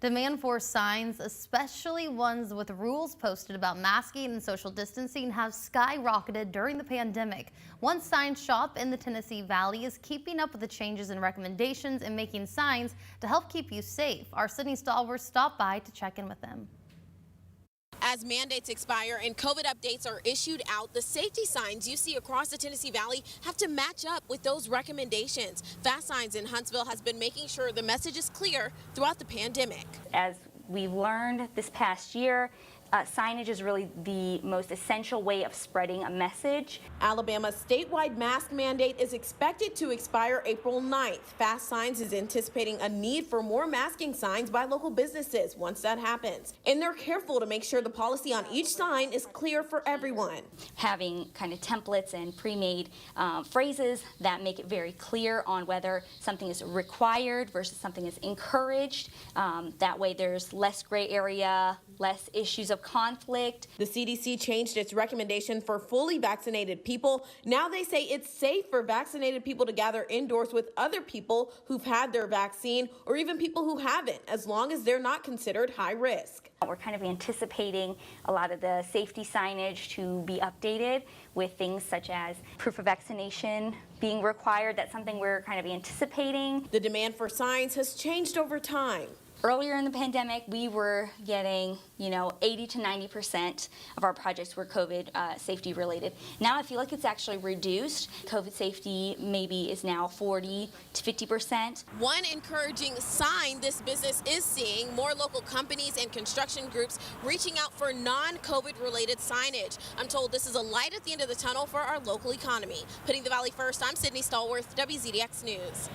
Demand for signs, especially ones with rules posted about masking and social distancing, have skyrocketed during the pandemic. One sign shop in the Tennessee Valley is keeping up with the changes in recommendations and making signs to help keep you safe. Our Sydney stalwarts stopped by to check in with them. As mandates expire and COVID updates are issued out, the safety signs you see across the Tennessee Valley have to match up with those recommendations. Fast Signs in Huntsville has been making sure the message is clear throughout the pandemic. As we've learned this past year, signage is really the most essential way of spreading a message. Alabama's statewide mask mandate is expected to expire April 9th. Fast Signs is anticipating a need for more masking signs by local businesses once that happens. And they're careful to make sure the policy on each sign is clear for everyone. Having kind of templates and pre-made phrases that make it very clear on whether something is required versus something is encouraged. That way there's less gray area, less issues of conflict. The CDC changed its recommendation for fully vaccinated people. Now they say it's safe for vaccinated people to gather indoors with other people who've had their vaccine or even people who haven't, as long as they're not considered high risk. We're kind of anticipating a lot of the safety signage to be updated with things such as proof of vaccination being required. That's something we're kind of anticipating. The demand for signs has changed over time. Earlier in the pandemic, we were getting, 80 to 90% of our projects were COVID safety related. Now I feel like it's actually reduced. COVID safety maybe is now 40 to 50%. One encouraging sign this business is seeing more local companies and construction groups reaching out for non-COVID related signage. I'm told this is a light at the end of the tunnel for our local economy. Putting the Valley first, I'm Sydney Stallworth, WZDX News.